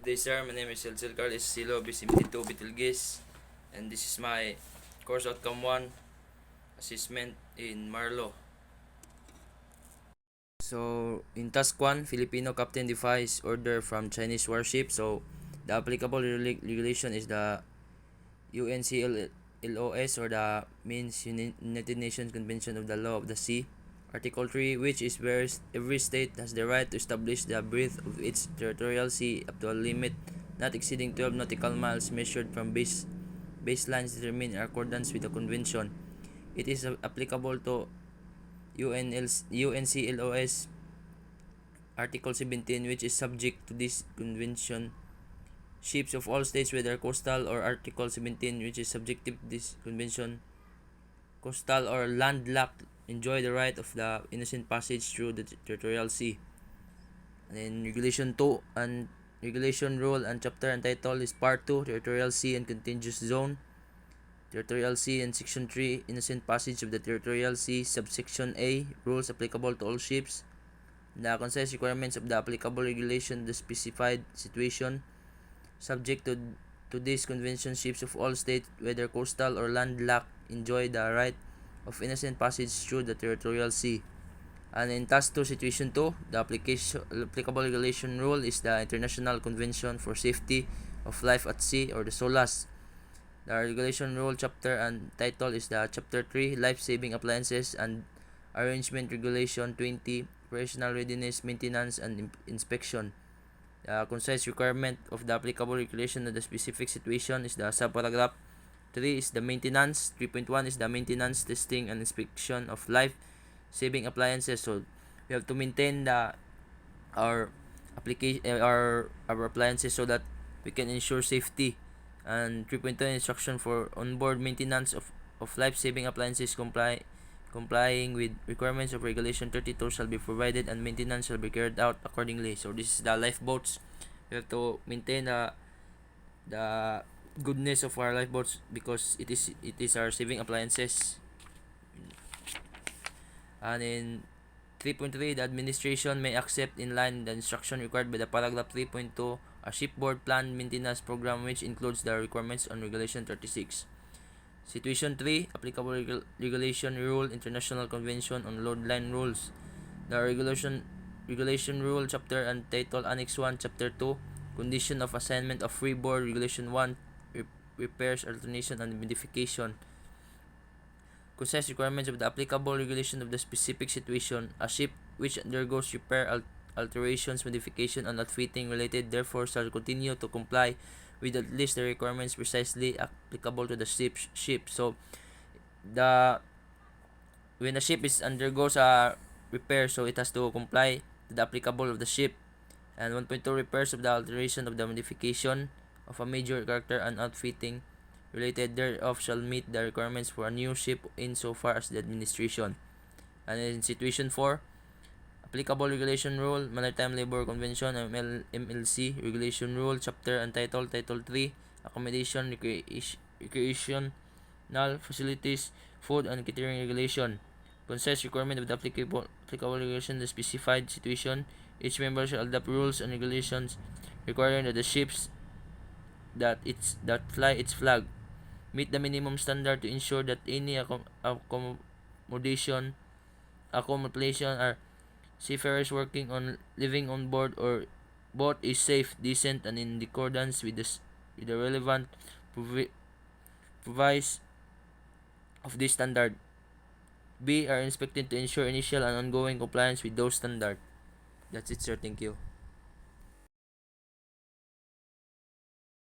Today, sir, my name is Silcar Silo B72 Bitilgis, and this is my course outcome 1 assessment in Marlaw. So, in task 1, Filipino captain defies order from Chinese warship. So, the applicable regulation is the UNCLOS, or the means United Nations Convention of the Law of the Sea. Article 3, which is where every state has the right to establish the breadth of its territorial sea up to a limit not exceeding 12 nautical miles measured from baselines determined in accordance with the convention. It is applicable to UNCLOS Article 17, which is subject to this convention. Ships of all states, whether coastal, or Article 17, which is subject to this convention, coastal or landlocked, enjoy the right of the innocent passage through the territorial sea. And then Regulation 2 and Regulation Rule and Chapter and Title is Part 2, Territorial Sea and Contiguous Zone. Territorial Sea and Section 3, Innocent Passage of the Territorial Sea. Subsection A, Rules applicable to all ships. The concise requirements of the applicable regulation, the specified situation. Subject to this convention, ships of all states, whether coastal or landlocked, enjoy the right of innocent passage through the territorial sea. And in Task 2, Situation 2, the applicable regulation rule is the International Convention for Safety of Life at Sea, or the SOLAS. The regulation rule chapter and title is the Chapter 3, Life-Saving Appliances and Arrangement Regulation 20, Operational Readiness, Maintenance, and Inspection. The concise requirement of the applicable regulation of the specific situation is the subparagraph 3 is the maintenance. 3.1 is the maintenance, testing, and inspection of life-saving appliances. So we have to maintain our appliances so that we can ensure safety. And 3.2 instruction for onboard maintenance of life-saving appliances complying with requirements of Regulation 32 shall be provided, and maintenance shall be carried out accordingly. So this is the lifeboats. We have to maintain the goodness of our lifeboats because it is our saving appliances. And in 3.3, the administration may accept in line the instruction required by the paragraph 3.2 a shipboard plan maintenance program which includes the requirements on Regulation 36. Situation 3, applicable regulation rule, International Convention on Load Line Rules. The regulation rule chapter and title, Annex 1, Chapter 2, condition of assignment of freeboard, Regulation 1, repairs, alternation, and modification. Concise requirements of the applicable regulation of the specific situation. A ship which undergoes repair, alterations, modification, and outfitting related therefore shall continue to comply with at least the requirements precisely applicable to the ship. So when a ship undergoes a repair, so it has to comply to the applicable of the ship. And 1.2, repairs of the alteration of the modification of a major character and outfitting related thereof shall meet the requirements for a new ship insofar as the administration. And in Situation 4, applicable regulation rule, Maritime Labor Convention, MLC, regulation rule, chapter and title, Title 3, accommodation, recreational facilities, food and catering regulation. Concise requirement of the applicable regulation, the specified situation. Each member shall adopt rules and regulations requiring that the ships that fly its flag meet the minimum standard to ensure that any accommodation or seafarers working on living on board or boat is safe, decent, and in accordance with the relevant provisions of this standard. B, are inspected to ensure initial and ongoing compliance with those standards. That's it, sir. Thank you.